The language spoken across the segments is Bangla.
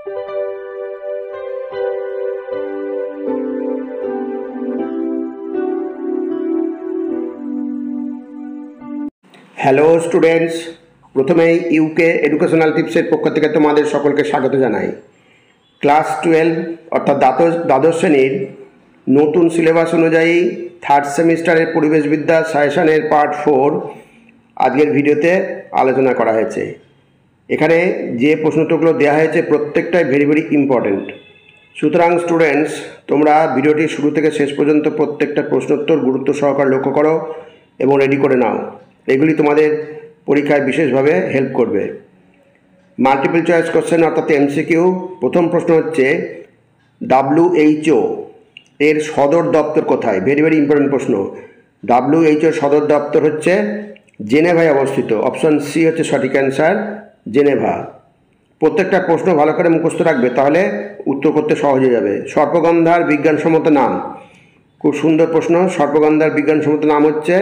হ্যালো স্টুডেন্টস, প্রথমেই ইউকে এডুকেশনাল টিপসের পক্ষ থেকে তোমাদের সকলকে স্বাগত জানাই। ক্লাস 12 অর্থাৎ দ্বাদশ শ্রেণীর নতুন সিলেবাস অনুযায়ী থার্ড সেমিস্টারের পরিবেশবিদ্যা সাজেশনের পার্ট 4 আজকের ভিডিওতে আলোচনা করা হয়েছে। এখানে যে প্রশ্নোত্তরগুলো দেওয়া হয়েছে প্রত্যেকটাই ভেরি ভেরি ইম্পর্টেন্ট। সুতরাং স্টুডেন্টস, তোমরা ভিডিওটি শুরু থেকে শেষ পর্যন্ত প্রত্যেকটা প্রশ্নোত্তর গুরুত্ব সহকারে লক্ষ্য করো এবং রেডি করে নাও। এগুলি তোমাদের পরীক্ষায় বিশেষভাবে হেল্প করবে। মাল্টিপল চয়েস কোশ্চেন অর্থাৎ এমসিকিউ। প্রথম প্রশ্ন হচ্ছে WHO এর সদর দপ্তর কোথায়? ভেরি ভেরি ইম্পর্টেন্ট প্রশ্ন। WHO সদর দপ্তর হচ্ছে জেনেভায় অবস্থিত। অপশন সি হচ্ছে সঠিক অ্যান্সার, জেনেভা। প্রত্যেকটা প্রশ্ন ভালো করে মুখস্থ রাখবে, তাহলে উত্তর করতে সহজ হয়ে যাবে। সর্পগন্ধার বিজ্ঞানসম্মত নাম, খুব সুন্দর প্রশ্ন। সর্পগন্ধার বিজ্ঞানসম্মত নাম হচ্ছে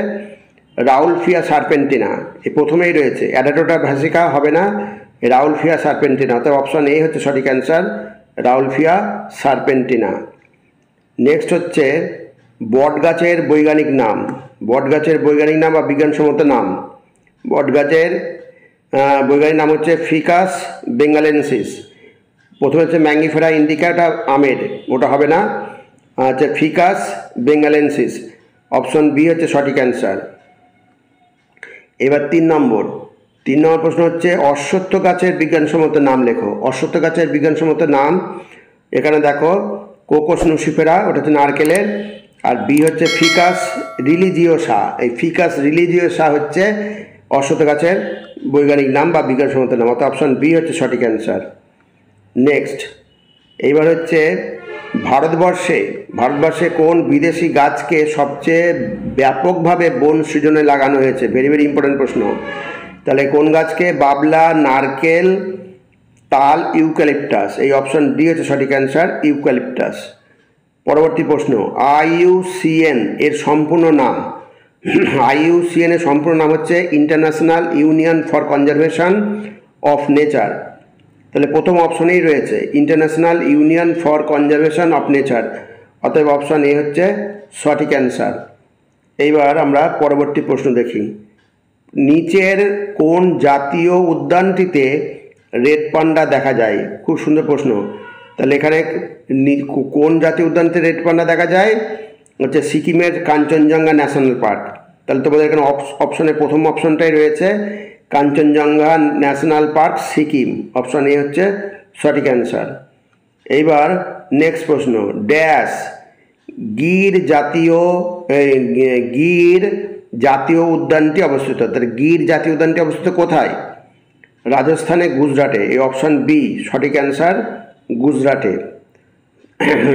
রাউলফিয়া সার্পেন্টিনা। এই প্রথমেই রয়েছে, অ্যাডাটোটা ভ্যাসিকা হবে না, রাউলফিয়া সার্পেন্টিনা। অর্থাৎ অপশন এ হচ্ছে সঠিক অ্যান্সার, রাউলফিয়া সার্পেন্টিনা। নেক্সট হচ্ছে বটগাছের বৈজ্ঞানিক নাম। বটগাছের বৈজ্ঞানিক নাম বা বিজ্ঞানসম্মত নাম, বটগাছের বৈজ্ঞানিক নাম হচ্ছে ফিকাস বেঙ্গালেন্সিস। প্রথমে হচ্ছে ম্যাঙ্গিফেরা ইন্ডিকা, এটা আমের, ওটা হবে না, হচ্ছে ফিকাস বেঙ্গালেন্সিস। অপশন বি হচ্ছে সঠিক অ্যান্সার। এবার 3 নম্বর প্রশ্ন হচ্ছে অশ্বত্থ গাছের বিজ্ঞানসম্মত নাম লেখো। অশ্বত্থ গাছের বিজ্ঞানসম্মত নাম এখানে দেখো, কোকোস নুসিফেরা, ওটা হচ্ছে নারকেলের, আর বি হচ্ছে ফিকাস রিলিজিওসা। এই ফিকাস রিলিজিওসা হচ্ছে অশ্বত্থ গাছের বৈজ্ঞানিক নাম বা বিজ্ঞানসম্মত নাম, অর্থাৎ অপশন বি হচ্ছে সঠিক অ্যান্সার। নেক্সট, এইবার হচ্ছে ভারতবর্ষে কোন বিদেশি গাছকে সবচেয়ে ব্যাপকভাবে বন সৃজনে লাগানো হয়েছে? ভেরি ভেরি ইম্পর্টেন্ট প্রশ্ন। তাহলে কোন গাছকে? বাবলা, নারকেল, তাল, ইউক্যালিপটাস। এই অপশন ডি হচ্ছে সঠিক অ্যান্সার, ইউক্যালিপটাস। পরবর্তী প্রশ্ন, IUCN এর সম্পূর্ণ নাম। IUCN এর সম্পূর্ণ নাম হচ্ছে international union for conservation of nature. তাহলে প্রথম অপশনেই রয়েছে international union for conservation of nature, অতএব অপশন এ হচ্ছে সঠিক অ্যান্সার। এইবার আমরা পরবর্তী প্রশ্ন দেখি। নিচের কোন জাতীয় উদ্যানটিতে রেড পান্ডা দেখা যায়? খুব সুন্দর প্রশ্ন। তাহলে এখানে কোন জাতীয় উদ্যানটিতে রেড পান্ডা দেখা যায়? হচ্ছে সিকিমের কাঞ্চনজঙ্ঘা ন্যাশনাল পার্ক। তাহলে তোমাদের এখানে অপশনে প্রথম অপশনটাই রয়েছে Kanchenjunga national park, Sikkim. Option A হচ্ছে সঠিক অ্যান্সার। এইবার নেক্সট প্রশ্ন, ড্যাশ গির জাতীয় উদ্যানটি অবস্থিত। তাহলে গির জাতীয় উদ্যানটি অবস্থিত কোথায়? রাজস্থানে, গুজরাটে। এই অপশন বি সঠিক অ্যান্সার, গুজরাটে।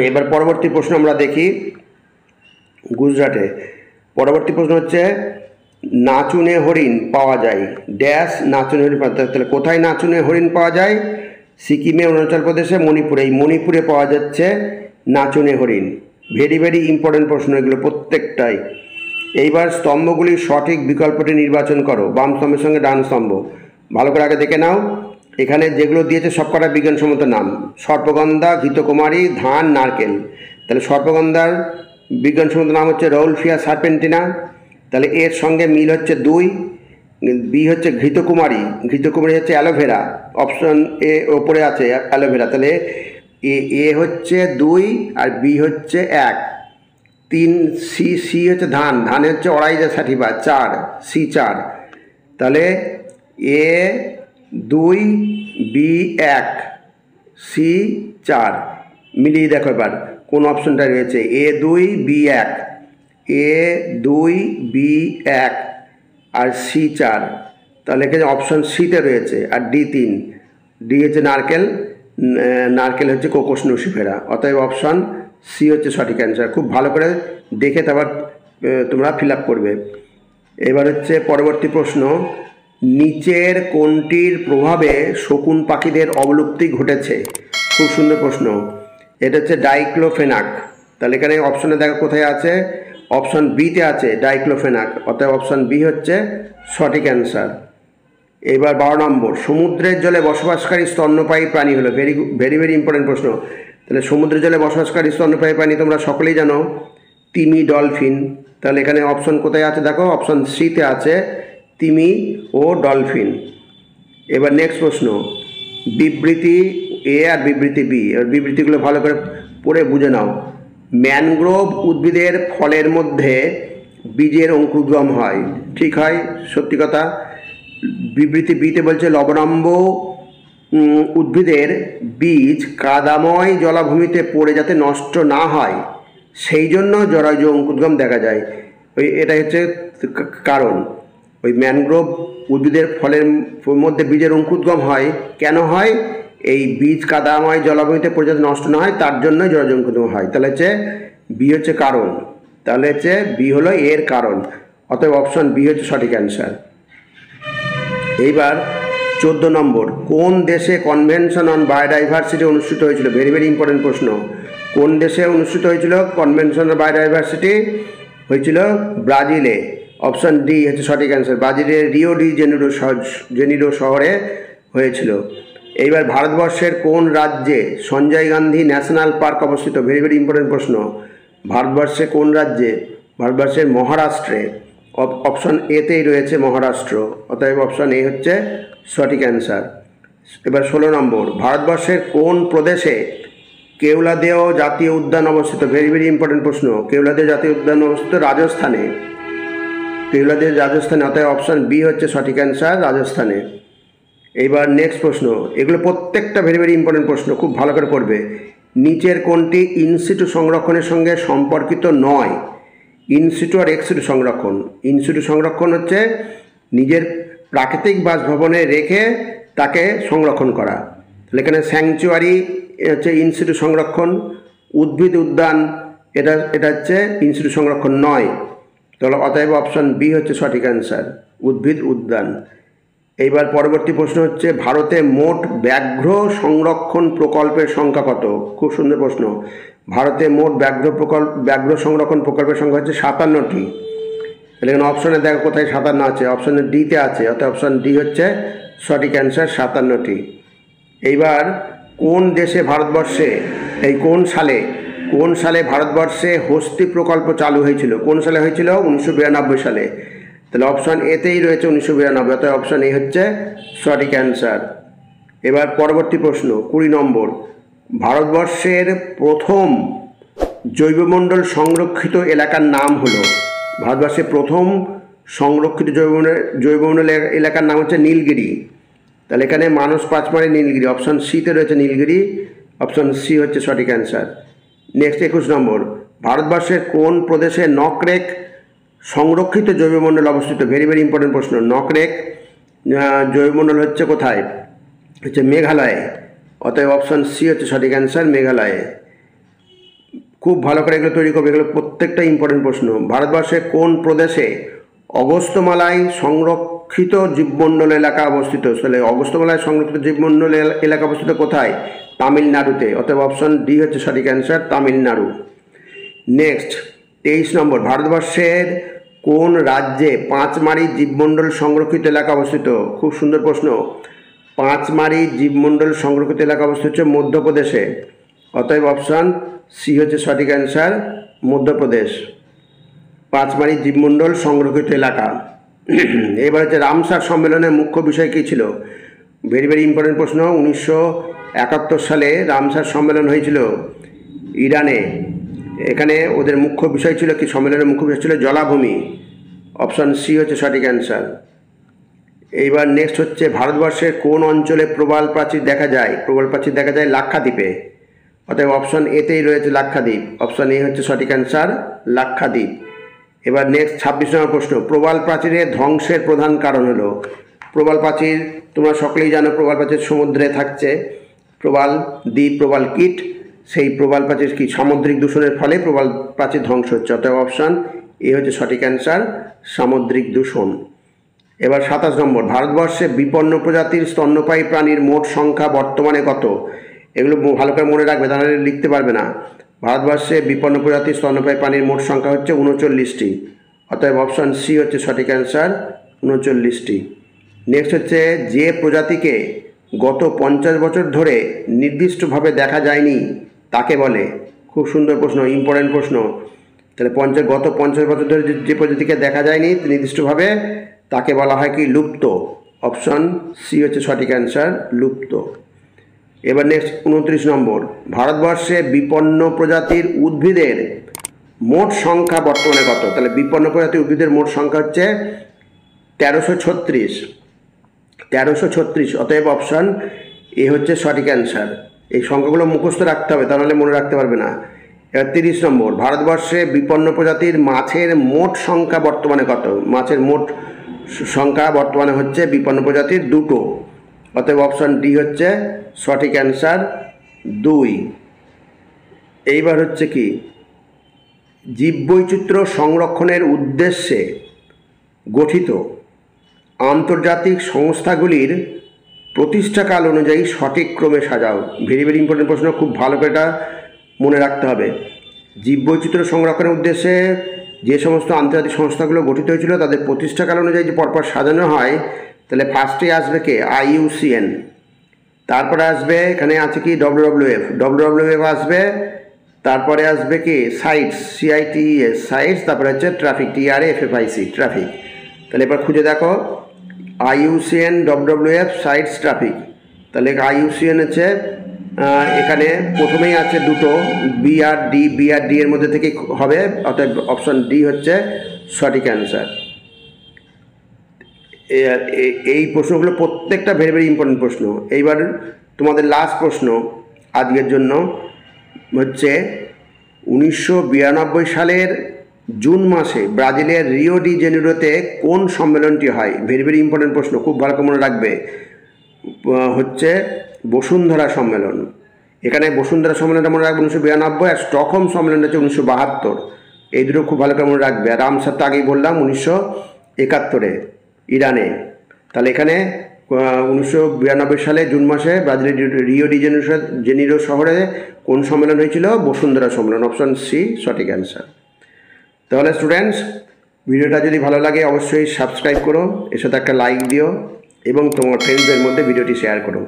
এবার পরবর্তী প্রশ্ন আমরা দেখি, গুজরাটে। পরবর্তী প্রশ্ন হচ্ছে নাচুনে হরিণ পাওয়া যায় ড্যাশ নাচুনে হরিণ পাওয়া যায়। তাহলে কোথায় নাচুনে হরিণ পাওয়া যায়? সিকিমে, অরুণাচল প্রদেশে, মণিপুরে। এই মণিপুরে পাওয়া যাচ্ছে নাচুনে হরিণ। ভেরি ভেরি ইম্পর্টেন্ট প্রশ্ন এগুলো প্রত্যেকটাই। এইবার স্তম্ভগুলির সঠিক বিকল্পটি নির্বাচন করো। বাম স্তম্ভের সঙ্গে ডান স্তম্ভ ভালো করে আগে দেখে নাও। এখানে যেগুলো দিয়েছে সবকটা বিজ্ঞানসম্মত নাম, সর্পগন্ধা, ঘৃতকুমারী, ধান, নারকেল। তাহলে সর্পগন্ধার বিজ্ঞানসম্মত নাম হচ্ছে রাউলফিয়া সার্পেন্টিনা। তাহলে এর সঙ্গে মিল হচ্ছে 2। বি হচ্ছে ঘৃতকুমারী হচ্ছে অ্যালোভেরা। অপশন এ ওপরে আছে অ্যালোভেরা। তাহলে এ হচ্ছে 2 আর বি হচ্ছে 1। 3 সি হচ্ছে ধানে হচ্ছে অরাইজা সাটিভা 4, সি 4। তাহলে এ 2, বি 1, সি 4। মিলিয়ে দেখো এবার কোন অপশনটা রয়েছে। এ 2, বি 1, এ 2, বি 1 আর সি 4। তাহলে এখানে অপশন সিতে রয়েছে, আর ডি 3। ডি হচ্ছে নারকেল হচ্ছে কোকোস নুসিফেরা। অতএব অপশন সি হচ্ছে সঠিক অ্যান্সার। খুব ভালো করে দেখে তারপর তোমরা ফিল আপ করবে। এবার হচ্ছে পরবর্তী প্রশ্ন, নিচের কোনটির প্রভাবে শকুন পাখিদের অবলুপ্তি ঘটেছে? খুব সুন্দর প্রশ্ন। এটা হচ্ছে ডাইক্লোফেনাক। তাহলে এখানে অপশনে দেখো কোথায় আছে, অপশন বিতে আছে ডাইক্লোফেনাক। অতএব অপশন বি হচ্ছে সঠিক অ্যান্সার। এবার 12 নম্বর, সমুদ্রের জলে বসবাসকারী স্তন্যপায়ী প্রাণী হলো, ভেরি ভেরি ইম্পর্টেন্ট প্রশ্ন। তাহলে সমুদ্রের জলে বসবাসকারী স্তন্যপায়ী প্রাণী তোমরা সকলেই জানো, তিমি, ডলফিন। তাহলে এখানে অপশন কোথায় আছে দেখো, অপশন সিতে আছে তিমি ও ডলফিন। এবার নেক্সট প্রশ্ন, বিবৃতি এ আর বিবৃতি বি। এবার বিবৃতিগুলো ভালো করে পড়ে বুঝে নাও। ম্যানগ্রোভ উদ্ভিদের ফলের মধ্যে বীজের অঙ্কুরোদ্গম হয়, ঠিক হয়, সত্যি কথা। বিবৃতি বিতে বলছে লবণাম্ব উদ্ভিদের বীজ কাদাময় জলাভূমিতে পড়ে যাতে নষ্ট না হয় সেই জন্য জরায়ু অঙ্কুরোদ্গম দেখা যায়। এটা হচ্ছে কারণ। ওই ম্যানগ্রোভ উদ্ভিদের ফলের মধ্যে বীজের অঙ্কুরোদ্গম হয়, কেন হয়? এই বীজ কাদাময় জলাভূমিতে পড়ে যাতে নষ্ট না হয় তার জন্যই জরায়ু অঙ্কুরোদ্গম হয়। তাহলে হচ্ছে বি হচ্ছে কারণ, তাহলে হচ্ছে বি হলো এর কারণ, অতএব অপশন বি হচ্ছে সঠিক অ্যান্সার। এইবার 14 নম্বর, কোন দেশে কনভেনশন অন বায়োডাইভার্সিটি অনুষ্ঠিত হয়েছিল? ভেরি ভেরি ইম্পর্টেন্ট প্রশ্ন। কোন দেশে অনুষ্ঠিত হয়েছিল কনভেনশন অন বায়োডাইভার্সিটি? হয়েছিল ব্রাজিলে। অপশন ডি হচ্ছে সঠিক অ্যান্সার। ব্রাজিলের রিও ডি জেনিরো শহরে হয়েছিল। এইবার ভারতবর্ষের কোন রাজ্যে সঞ্জয় গান্ধী ন্যাশনাল পার্ক অবস্থিত? ভেরি ভেরি ইম্পর্টেন্ট প্রশ্ন। ভারতবর্ষে কোন রাজ্যে? ভারতবর্ষের মহারাষ্ট্রে। অপশন এতেই রয়েছে মহারাষ্ট্র, অতএব অপশন এ হচ্ছে সঠিক অ্যান্সার। এবার 16 নম্বর, ভারতবর্ষের কোন প্রদেশে কেওলাদেও জাতীয় উদ্যান অবস্থিত? ভেরি ভেরি ইম্পর্টেন্ট প্রশ্ন। কেওলাদেও জাতীয় উদ্যান অবস্থিত রাজস্থানে। কেওলাদেও রাজস্থানে, অতএব অপশন বি হচ্ছে সঠিক অ্যান্সার, রাজস্থানে। এইবার নেক্সট প্রশ্ন, এগুলো প্রত্যেকটা ভেরি ভেরি ইম্পর্টেন্ট প্রশ্ন, খুব ভালো করে পড়বে। নিচের কোনটি ইনসিটু সংরক্ষণের সঙ্গে সম্পর্কিত নয়? ইনসিটু আর এক্সিটু সংরক্ষণ। ইনসিটু সংরক্ষণ হচ্ছে নিজের প্রাকৃতিক বাসভবনে রেখে তাকে সংরক্ষণ করা। তাহলে এখানে স্যাংচুয়ারি হচ্ছে ইনসিটু সংরক্ষণ, উদ্ভিদ উদ্যান এটা হচ্ছে ইনসিটু সংরক্ষণ নয়। তাহলে অতএব অপশন বি হচ্ছে সঠিক অ্যান্সার, উদ্ভিদ উদ্যান। এইবার পরবর্তী প্রশ্ন হচ্ছে, ভারতে মোট ব্যাঘ্র সংরক্ষণ প্রকল্পের সংখ্যা কত? খুব সুন্দর প্রশ্ন। ভারতে মোট ব্যাঘ্র সংরক্ষণ প্রকল্পের সংখ্যা হচ্ছে 57টি। তাহলে এখানে অপশনে দেখো কোথায় 57 আছে, অপশনে ডিতে আছে, অর্থাৎ অপশন ডি হচ্ছে সঠিক অ্যান্সার, 57টি। এইবার কোন দেশে ভারতবর্ষে কোন সালে ভারতবর্ষে হস্তি প্রকল্প চালু হয়েছিল? কোন সালে হয়েছিল? 1992 সালে। তাহলে অপশন এতেই রয়েছে 1992, অর্থাৎ অপশন এ হচ্ছে সঠিক অ্যান্সার। এবার পরবর্তী প্রশ্ন 20 নম্বর, ভারতবর্ষের প্রথম জৈবমণ্ডল সংরক্ষিত এলাকার নাম হলো? ভারতবর্ষের প্রথম সংরক্ষিত জৈবমণ্ডল এলাকার নাম হচ্ছে নীলগিরি। তাহলে এখানে মানস পাঁচমারি নীলগিরি, অপশন সিতে রয়েছে নীলগিরি, অপশন সি হচ্ছে সঠিক অ্যান্সার। নেক্সট 21 নম্বর, ভারতবর্ষের কোন প্রদেশে নকরেক সংরক্ষিত জৈবমণ্ডল অবস্থিত? ভেরি ভেরি ইম্পর্টেন্ট প্রশ্ন। নকরেক জৈবমণ্ডল হচ্ছে কোথায়? হচ্ছে মেঘালয়ে, অতএব অপশন সি হচ্ছে সঠিক অ্যান্সার, মেঘালয়ে। খুব ভালো করে এগুলো তৈরি করবে, এগুলো প্রত্যেকটা ইম্পর্টেন্ট প্রশ্ন। ভারতবর্ষের কোন প্রদেশে অগস্ত্যমালায় সংরক্ষিত জীবমণ্ডল এলাকা অবস্থিত? তাহলে অগস্ত্যমালায় সংরক্ষিত জীবমণ্ডল এলাকা অবস্থিত কোথায়? তামিলনাড়ুতে, অতএব অপশন ডি হচ্ছে সঠিক অ্যান্সার, তামিলনাড়ু। নেক্সট 23 নম্বর, ভারতবর্ষের কোন রাজ্যে পাঁচমারি জীবমণ্ডল সংরক্ষিত এলাকা অবস্থিত? খুব সুন্দর প্রশ্ন। পাঁচমারি জীবমণ্ডল সংরক্ষিত এলাকা অবস্থিত হচ্ছে মধ্যপ্রদেশে, অতএব অপশন সি হচ্ছে সঠিক অ্যান্সার, মধ্যপ্রদেশ। পাঁচমারি জীবমণ্ডল সংরক্ষিত এলাকা। এবার হচ্ছে রামসার সম্মেলনের মুখ্য বিষয় কী ছিল? ভেরি ভেরি ইম্পর্টেন্ট প্রশ্ন। 1971 সালে রামসার সম্মেলন হয়েছিল ইরানে। এখানে ওদের মুখ্য বিষয় ছিল কি? সম্মেলনের মুখ্য বিষয় ছিল জলাভূমি, অপশন সি হচ্ছে সঠিক অ্যান্সার। এইবার নেক্সট হচ্ছে, ভারতবর্ষের কোন অঞ্চলে প্রবাল প্রাচীর দেখা যায়? প্রবাল প্রাচীর দেখা যায় লাক্ষাদ্বীপে, অতএব অপশন এতেই রয়েছে লাক্ষাদ্বীপ, অপশন এ হচ্ছে সঠিক অ্যান্সার, লাক্ষাদ্বীপ। এবার নেক্সট 26 নম্বর প্রশ্ন, প্রবাল প্রাচীরের ধ্বংসের প্রধান কারণ হলো? প্রবাল প্রাচীর তোমরা সকলেই জানো, প্রবাল প্রাচীর সমুদ্রে থাকছে, প্রবাল দ্বীপ, প্রবাল কীট, সেই প্রবাল প্রাচীর কি সামুদ্রিক দূষণের ফলে প্রবাল প্রাচীর ধ্বংস হচ্ছে, অতএব অপশন এ হচ্ছে সঠিক অ্যান্সার, সামুদ্রিক দূষণ। এবার 27 নম্বর, ভারতবর্ষে বিপন্ন প্রজাতির স্তন্যপায়ী প্রাণীর মোট সংখ্যা বর্তমানে কত? এগুলো ভালো করে মনে রাখবে, তাহলে লিখতে পারবে না। ভারতবর্ষে বিপন্ন প্রজাতির স্তন্যপায়ী প্রাণীর মোট সংখ্যা হচ্ছে 39টি, অতএব অপশন সি হচ্ছে সঠিক অ্যান্সার, 39টি। নেক্সট হচ্ছে যে প্রজাতিকে গত 50 বছর ধরে নির্দিষ্টভাবে দেখা যায়নি তাকে বলে। খুব সুন্দর প্রশ্ন, ইম্পর্টেন্ট প্রশ্ন। তাহলে গত 50 বছর ধরে যে প্রজাতিকে দেখা যায়নি নির্দিষ্টভাবে তাকে বলা হয় কি? লুপ্ত। অপশন সি হচ্ছে সঠিক অ্যান্সার, লুপ্ত। এবার নেক্সট 29 নম্বর, ভারতবর্ষে বিপন্ন প্রজাতির উদ্ভিদের মোট সংখ্যা বর্তমানে কত? তাহলে বিপন্ন প্রজাতির উদ্ভিদের মোট সংখ্যা হচ্ছে 1336। অতএব অপশন এ হচ্ছে সঠিক অ্যান্সার। এই সংখ্যাগুলো মুখস্থ রাখতে হবে, তাহলে মনে রাখতে পারবে না। এবার 30 নম্বর, ভারতবর্ষে বিপন্ন প্রজাতির মাছের মোট সংখ্যা বর্তমানে কত? মাছের মোট সংখ্যা বর্তমানে হচ্ছে বিপন্ন প্রজাতির 2টো। অতএব অপশন ডি হচ্ছে সঠিক অ্যান্সার, 2। এইবার হচ্ছে কি? জীববৈচিত্র্য সংরক্ষণের উদ্দেশ্যে গঠিত আন্তর্জাতিক সংস্থাগুলির প্রতিষ্ঠাকাল অনুযায়ী সঠিক ক্রমে সাজাও। ভেরি ভেরি ইম্পর্টেন্ট প্রশ্ন, খুব ভালো করে এটা মনে রাখতে হবে। জীববৈচিত্র্য সংরক্ষণের উদ্দেশ্যে যে সমস্ত আন্তর্জাতিক সংস্থাগুলো গঠিত হয়েছিল তাদের প্রতিষ্ঠাকাল অনুযায়ী যে পরপর সাজানো হয়, তাহলে ফার্স্টে আসবে কে? IUCN। তারপরে আসবে, এখানে আছে কি? WWF আসবে। তারপরে আসবে কি? Sites, CITES sites. তারপরে হচ্ছে ট্রাফিক, TRAFFIC ট্রাফিক। তাহলে এবার খুঁজে দেখো, IUCN, WWF, সাইটস, ট্রাফিক। তাহলে IUCN হচ্ছে এখানে প্রথমেই আছে 2টো, BRD এর মধ্যে থেকে হবে। অর্থাৎ অপশন ডি হচ্ছে সঠিক অ্যান্সার। এই প্রশ্নগুলো প্রত্যেকটা ভেরি ভেরি ইম্পর্টেন্ট প্রশ্ন। এইবার তোমাদের লাস্ট প্রশ্ন আজকের জন্য হচ্ছে 1992 সালের জুন মাসে ব্রাজিলের রিও ডি জেনেরোতে কোন সম্মেলনটি হয়? ভেরি ভেরি ইম্পর্টেন্ট প্রশ্ন, খুব ভালো করে মনে রাখবে। হচ্ছে বসুন্ধরা সম্মেলন। এখানে বসুন্ধরা সম্মেলনটা মনে রাখবে 1992, আর স্টকহোম সম্মেলনটা হচ্ছে 1972। এই দুটো খুব ভালো করে মনে রাখবে। আর রামসার তো আগেই বললাম 1971 ইরানে। তাহলে এখানে 1992 সালে জুন মাসে ব্রাজিলের রিও ডি জেনিরো শহরে কোন সম্মেলন হয়েছিল? বসুন্ধরা সম্মেলন। অপশন সি সঠিক অ্যান্সার। তাহলে স্টুডেন্টস, ভিডিওটা যদি ভালো লাগে অবশ্যই সাবস্ক্রাইব করো, এর সাথে একটা লাইক দিও এবং তোমার ফ্রেন্ডসদের মধ্যে ভিডিওটি শেয়ার করো।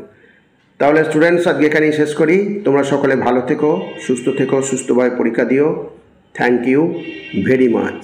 তাহলে স্টুডেন্টস, আজকে এখানেই শেষ করি। তোমরা সকলে ভালো থেকো, সুস্থ থেকো, সুস্থভাবে পরীক্ষা দিও। Thank you very much.